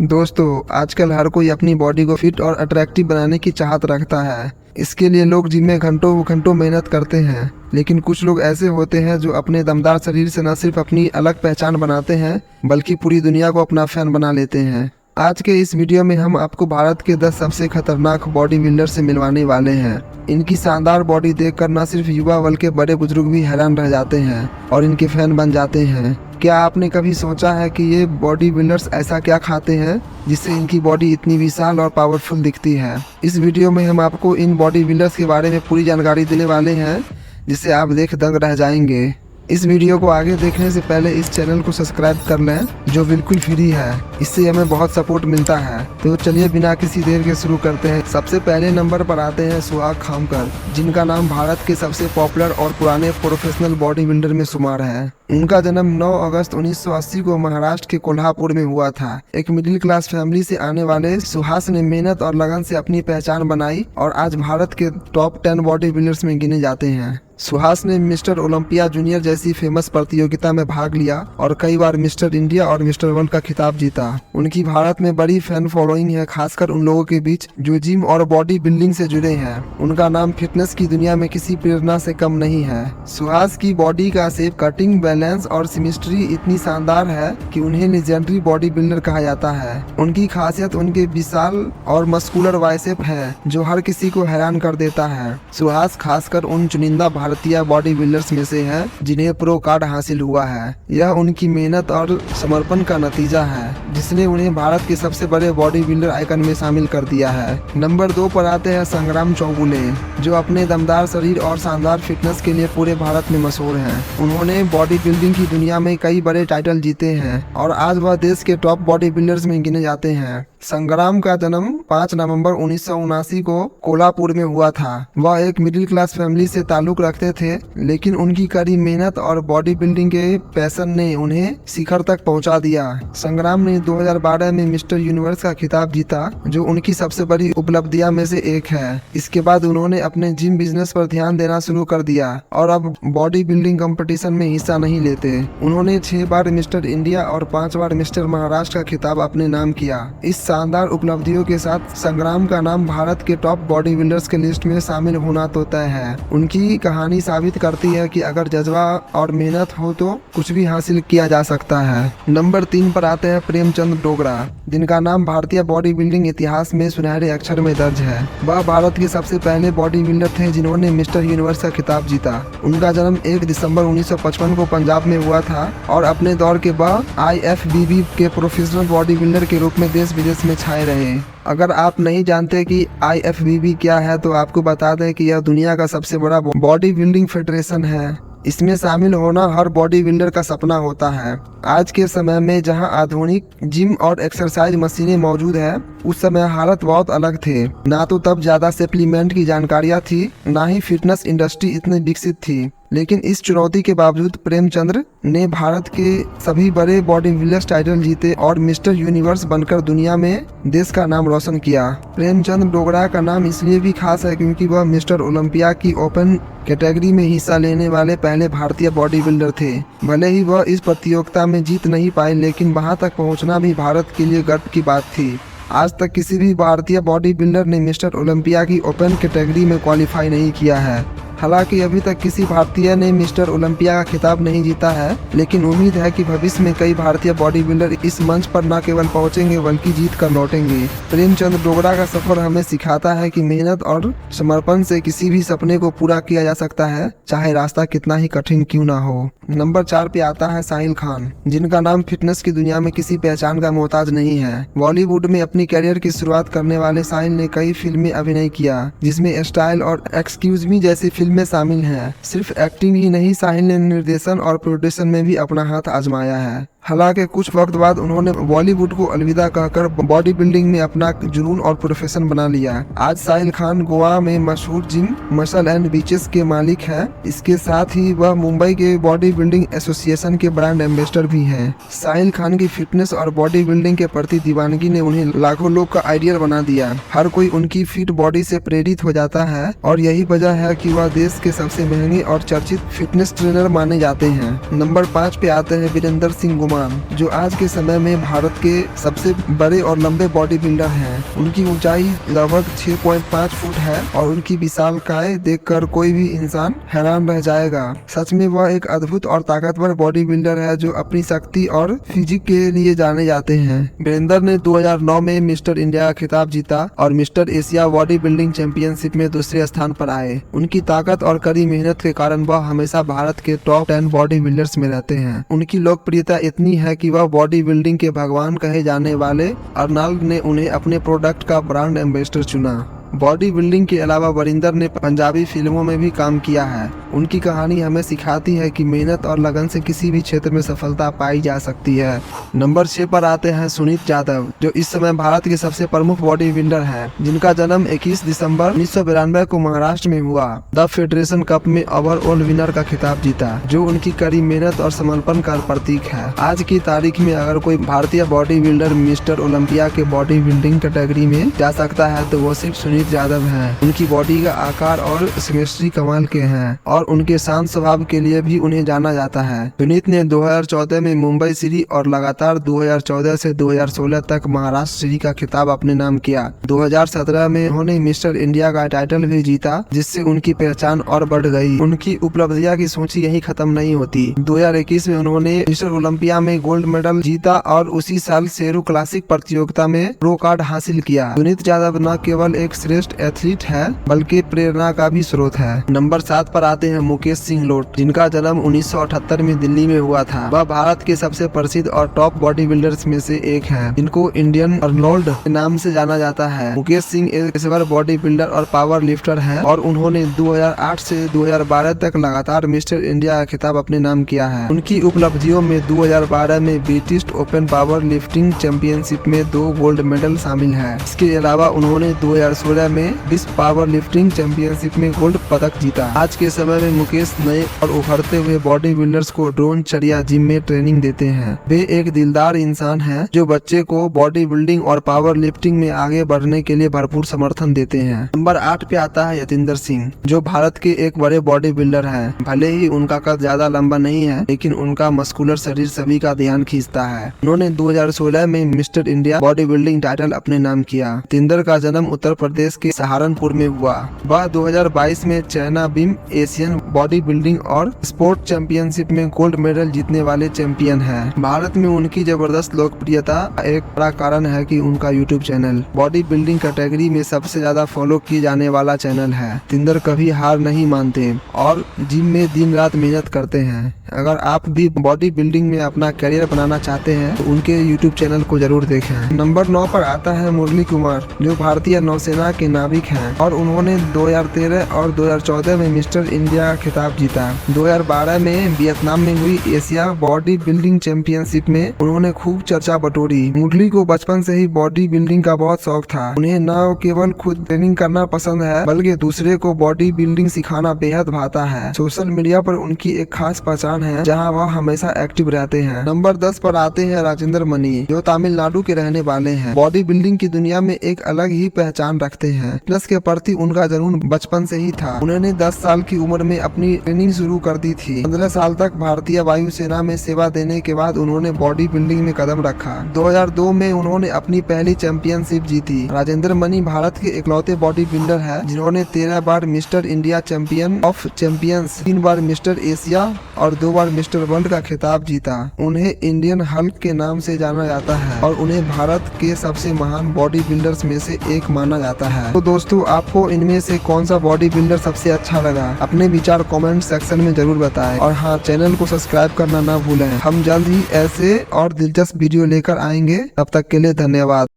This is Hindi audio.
दोस्तों, आजकल हर कोई अपनी बॉडी को फिट और अट्रैक्टिव बनाने की चाहत रखता है। इसके लिए लोग जिम में घंटों घंटों मेहनत करते हैं, लेकिन कुछ लोग ऐसे होते हैं जो अपने दमदार शरीर से न सिर्फ अपनी अलग पहचान बनाते हैं बल्कि पूरी दुनिया को अपना फैन बना लेते हैं। आज के इस वीडियो में हम आपको भारत के 10 सबसे खतरनाक बॉडी बिल्डर से मिलवाने वाले हैं। इनकी शानदार बॉडी देखकर न सिर्फ युवा बल्कि बड़े बुजुर्ग भी हैरान रह जाते हैं और इनके फैन बन जाते हैं। क्या आपने कभी सोचा है कि ये बॉडी बिल्डर्स ऐसा क्या खाते हैं जिससे इनकी बॉडी इतनी विशाल और पावरफुल दिखती है? इस वीडियो में हम आपको इन बॉडी बिल्डर्स के बारे में पूरी जानकारी देने वाले हैं, जिससे आप देख दंग रह जाएंगे। इस वीडियो को आगे देखने से पहले इस चैनल को सब्सक्राइब कर लें, जो बिल्कुल फ्री है। इससे हमें बहुत सपोर्ट मिलता है। तो चलिए बिना किसी देर के शुरू करते हैं। सबसे पहले नंबर पर आते हैं सुहाग खामकर, जिनका नाम भारत के सबसे पॉपुलर और पुराने प्रोफेशनल बॉडी बिल्डर में शुमार है। उनका जन्म 9 अगस्त 1980 को महाराष्ट्र के कोल्हापुर में हुआ था। एक मिडिल क्लास फैमिली से आने वाले सुहास ने मेहनत और लगन से अपनी पहचान बनाई और आज भारत के टॉप 10 बॉडी बिल्डर्स में गिने जाते हैं। सुहास ने मिस्टर ओलंपिया जूनियर जैसी फेमस प्रतियोगिता में भाग लिया और कई बार मिस्टर इंडिया और मिस्टर वर्ल्ड का खिताब जीता। उनकी भारत में बड़ी फैन फॉलोइंग है, खासकर उन लोगों के बीच जो जिम और बॉडी बिल्डिंग से जुड़े हैं। उनका नाम फिटनेस की दुनिया में किसी प्रेरणा से कम नहीं है। सुहास की बॉडी का शेप, कटिंग, बैलेंस और सिमिस्ट्री इतनी शानदार है कि उन्हें लेजेंडरी बॉडी बिल्डर कहा जाता है। उनकी खासियत उनके विशाल और मस्कुलर बाइसेप है, जो हर किसी को हैरान कर देता है। सुहास खासकर उन चुनिंदा भारतीय बॉडी बिल्डर्स में से है जिन्हें प्रो कार्ड हासिल हुआ है। यह उनकी मेहनत और समर्पण का नतीजा है, जिसने उन्हें भारत के सबसे बड़े बॉडी बिल्डर आइकन में शामिल कर दिया है। नंबर 2 पर आते हैं संग्राम चौगुले, जो अपने दमदार शरीर और शानदार फिटनेस के लिए पूरे भारत में मशहूर हैं। उन्होंने बॉडी बिल्डिंग की दुनिया में कई बड़े टाइटल जीते हैं और आज वह देश के टॉप बॉडी बिल्डर्स में गिने जाते हैं। संग्राम का जन्म 5 नवंबर 1979 को कोल्हापुर में हुआ था। वह एक मिडिल क्लास फैमिली से ताल्लुक रखते थे, लेकिन उनकी कड़ी मेहनत और बॉडी बिल्डिंग के पैशन ने उन्हें शिखर तक पहुंचा दिया। संग्राम ने 2012 में मिस्टर यूनिवर्स का खिताब जीता, जो उनकी सबसे बड़ी उपलब्धियां में से एक है। इसके बाद उन्होंने अपने जिम बिजनेस पर ध्यान देना शुरू कर दिया और अब बॉडी बिल्डिंग कंपटीशन में हिस्सा नहीं लेते। उन्होंने 6 बार मिस्टर इंडिया और 5 बार मिस्टर महाराष्ट्र का खिताब अपने नाम किया। इस शानदार उपलब्धियों के साथ संग्राम का नाम भारत के टॉप बॉडी बिल्डर्स के लिस्ट में शामिल होना तो तय है। उनकी कहानी साबित करती है कि अगर जज्बा और मेहनत हो तो कुछ भी हासिल किया जा सकता है। नंबर 3 पर आते हैं प्रेमचंद डोगरा, जिनका नाम भारतीय बॉडी बिल्डिंग इतिहास में सुनहरे अक्षर में दर्ज है। वह भारत के सबसे पहले बॉडी बिल्डर थे जिन्होंने मिस्टर यूनिवर्स का खिताब जीता। उनका जन्म 1 दिसंबर 1955 को पंजाब में हुआ था और अपने दौर के वह IFBB के प्रोफेशनल बॉडी बिल्डर के रूप में देश विदेश में छाए रहे। अगर आप नहीं जानते कि IFBB क्या है तो आपको बता दें कि यह दुनिया का सबसे बड़ा बॉडी बिल्डिंग फेडरेशन है। इसमें शामिल होना हर बॉडी बिल्डर का सपना होता है। आज के समय में जहां आधुनिक जिम और एक्सरसाइज मशीनें मौजूद है, उस समय हालत बहुत अलग थे। ना तो तब ज्यादा सप्लीमेंट की जानकारियां थी, ना ही फिटनेस इंडस्ट्री इतनी विकसित थी। लेकिन इस चुनौती के बावजूद प्रेमचंद्र ने भारत के सभी बड़े बॉडी बिल्डर्स टाइटल जीते और मिस्टर यूनिवर्स बनकर दुनिया में देश का नाम रोशन किया। प्रेमचंद डोगरा का नाम इसलिए भी खास है क्योंकि वह मिस्टर ओलंपिया की ओपन कैटेगरी में हिस्सा लेने वाले पहले भारतीय बॉडी बिल्डर थे। भले ही वह इस प्रतियोगिता में जीत नहीं पाए, लेकिन वहां तक पहुंचना भी भारत के लिए गर्व की बात थी। आज तक किसी भी भारतीय बॉडी बिल्डर ने मिस्टर ओलंपिया की ओपन कैटेगरी में क्वालिफाई नहीं किया है। हालांकि अभी तक किसी भारतीय ने मिस्टर ओलंपिया का खिताब नहीं जीता है, लेकिन उम्मीद है कि भविष्य में कई भारतीय बॉडी बिल्डर इस मंच पर न केवल पहुंचेंगे बल्कि जीत कर लौटेंगे। प्रेमचंद डोगरा का सफर हमें सिखाता है कि मेहनत और समर्पण से किसी भी सपने को पूरा किया जा सकता है, चाहे रास्ता कितना ही कठिन क्यों ना हो। नंबर 4 पे आता है साहिल खान, जिनका नाम फिटनेस की दुनिया में किसी पहचान का मोहताज नहीं है। बॉलीवुड में अपनी करियर की शुरुआत करने वाले साहिल ने कई फिल्में अभिनय किया, जिसमें स्टाइल और एक्सक्यूज मी जैसी फिल्में शामिल हैं। सिर्फ एक्टिंग ही नहीं, साहिल ने निर्देशन और प्रोडक्शन में भी अपना हाथ आजमाया है। हालांकि कुछ वक्त बाद उन्होंने बॉलीवुड को अलविदा कहकर बॉडी बिल्डिंग में अपना जुनून और प्रोफेशन बना लिया। आज साहिल खान गोवा में मशहूर जिम मसल एंड बीचेस के मालिक हैं। इसके साथ ही वह मुंबई के बॉडी बिल्डिंग एसोसिएशन के ब्रांड एम्बेसडर भी हैं। साहिल खान की फिटनेस और बॉडी बिल्डिंग के प्रति दीवानगी ने उन्हें लाखों लोग का आइडियल बना दिया। हर कोई उनकी फिट बॉडी से प्रेरित हो जाता है और यही वजह है कि वह देश के सबसे महंगे और चर्चित फिटनेस ट्रेनर माने जाते हैं। नंबर 5 पे आते हैं वीरेंद्र सिंह रघुमान, जो आज के समय में भारत के सबसे बड़े और लंबे बॉडी बिल्डर हैं। उनकी ऊंचाई लगभग 6.5 फुट है और उनकी विशालकाय देखकर कोई भी इंसान हैरान रह जाएगा। सच में वह एक अद्भुत और ताकतवर बॉडी बिल्डर है जो अपनी शक्ति और फिजिक के लिए जाने जाते हैं। वीरेंद्र ने 2009 में मिस्टर इंडिया का खिताब जीता और mister Asia body building championship में दूसरे स्थान पर आए। उनकी ताकत और कड़ी मेहनत के कारण वह हमेशा भारत के टॉप 10 बॉडी बिल्डर्स में रहते हैं। उनकी लोकप्रियता इतनी है कि वह बॉडी बिल्डिंग के भगवान कहे जाने वाले अर्नल्ड ने उन्हें अपने प्रोडक्ट का ब्रांड एम्बेसडर चुना। बॉडी बिल्डिंग के अलावा वरिंदर ने पंजाबी फिल्मों में भी काम किया है। उनकी कहानी हमें सिखाती है कि मेहनत और लगन से किसी भी क्षेत्र में सफलता पाई जा सकती है। नंबर 6 पर आते हैं सुनीत जाधव, जो इस समय भारत के सबसे प्रमुख बॉडी बिल्डर हैं, जिनका जन्म 21 दिसंबर 1992 को महाराष्ट्र में हुआ। द फेडरेशन कप में ओवरऑल विनर का खिताब जीता, जो उनकी कड़ी मेहनत और समर्पण का प्रतीक है। आज की तारीख में अगर कोई भारतीय बॉडी बिल्डर मिस्टर ओलंपिया के बॉडी बिल्डिंग कैटेगरी में जा सकता है तो वो सिर्फ सुनीत जाधव हैं। उनकी बॉडी का आकार और केमिस्ट्री कमाल के हैं और उनके शांत स्वभाव के लिए भी उन्हें जाना जाता है। सुनीत ने 2014 में मुंबई सीरी और लगातार 2014 से 2016 तक महाराष्ट्र सीरी का खिताब अपने नाम किया। 2017 में उन्होंने मिस्टर इंडिया का टाइटल भी जीता, जिससे उनकी पहचान और बढ़ गई। उनकी उपलब्धियां की सूची यही खत्म नहीं होती। 2021 में उन्होंने मिस्टर ओलंपिया में गोल्ड मेडल जीता और उसी साल शेरू क्लासिक प्रतियोगिता में प्रो कार्ड हासिल किया। सुनीत जाधव न केवल एक श्रेष्ठ एथलीट है बल्कि प्रेरणा का भी स्रोत है। नंबर 7 पर आते हैं मुकेश सिंह लोट, जिनका जन्म 1978 में दिल्ली में हुआ था। वह भारत के सबसे प्रसिद्ध और टॉप बॉडी बिल्डर्स में से एक हैं, जिनको इंडियन अर्नोल्ड के नाम से जाना जाता है। मुकेश सिंह एक पेशेवर बॉडी बिल्डर और पावर लिफ्टर हैं और उन्होंने 2008 से 2012 तक लगातार मिस्टर इंडिया का खिताब अपने नाम किया है। उनकी उपलब्धियों में 2012 में British open power lifting championship में 2 गोल्ड मेडल शामिल है। इसके अलावा उन्होंने 2016 में विश्व पावर लिफ्टिंग चैंपियनशिप में गोल्ड पदक जीता। आज के समय में मुकेश नए और उभरते हुए बॉडी बिल्डर्स को ड्रोन चर्या जिम में ट्रेनिंग देते हैं। वे एक दिलदार इंसान हैं जो बच्चे को बॉडी बिल्डिंग और पावर लिफ्टिंग में आगे बढ़ने के लिए भरपूर समर्थन देते हैं। नंबर 8 पे आता है यतिंदर सिंह, जो भारत के एक बड़े बॉडी बिल्डर हैं। भले ही उनका कद ज्यादा लंबा नहीं है, लेकिन उनका मस्कुलर शरीर सभी का ध्यान खींचता है। उन्होंने 2016 में mister India body building title अपने नाम किया। यतिंदर का जन्म उत्तर प्रदेश के सहारनपुर में हुआ। वह 2022 में China beam Asian body building और स्पोर्ट चैंपियनशिप में गोल्ड मेडल जीतने वाले चैंपियन हैं। भारत में उनकी जबरदस्त लोकप्रियता एक बड़ा कारण है कि उनका YouTube channel body building category में सबसे ज्यादा फॉलो किए जाने वाला चैनल है। यतिंदर कभी हार नहीं मानते और जिम में दिन रात मेहनत करते हैं। अगर आप भी बॉडी बिल्डिंग में अपना करियर बनाना चाहते हैं तो उनके यूट्यूब चैनल को जरूर देखें। नंबर 9 पर आता है मुरली कुमार, जो भारतीय नौसेना के नाविक हैं और उन्होंने 2013 और 2014 में मिस्टर इंडिया का खिताब जीता। 2012 में वियतनाम में हुई एशिया बॉडी बिल्डिंग चैंपियनशिप में उन्होंने खूब चर्चा बटोरी। मुरली को बचपन से ही बॉडी बिल्डिंग का बहुत शौक था। उन्हें न केवल खुद ट्रेनिंग करना पसंद है बल्कि दूसरे को बॉडी बिल्डिंग सिखाना बेहद भाता है। सोशल मीडिया पर उनकी एक खास पहचान है, जहां वह हमेशा एक्टिव रहते हैं। नंबर 10 पर आते हैं राजेंद्र मनी, जो तमिलनाडु के रहने वाले हैं। बॉडी बिल्डिंग की दुनिया में एक अलग ही पहचान रखते हैं। फिटनेस के प्रति उनका जुनून बचपन से ही था। उन्होंने 10 साल की उम्र में अपनी ट्रेनिंग शुरू कर दी थी। 15 साल तक भारतीय वायुसेना में सेवा देने के बाद उन्होंने बॉडी बिल्डिंग में कदम रखा। 2002 में उन्होंने अपनी पहली चैंपियनशिप जीती। राजेंद्र मनी भारत के इकलौते बॉडी बिल्डर है जिन्होंने 13 बार mister India champion of champions, 3 बार मिस्टर एशिया और 2 बार मिस्टर वर्ल्ड का खिताब जीता। उन्हें इंडियन हल्क के नाम से जाना जाता है और उन्हें भारत के सबसे महान बॉडी बिल्डर्स में से एक माना जाता है। तो दोस्तों, आपको इनमें से कौन सा बॉडी बिल्डर सबसे अच्छा लगा? अपने विचार कमेंट सेक्शन में जरूर बताएं और हाँ, चैनल को सब्सक्राइब करना ना भूलें। हम जल्द ही ऐसे और दिलचस्प वीडियो लेकर आएंगे। तब तक के लिए धन्यवाद।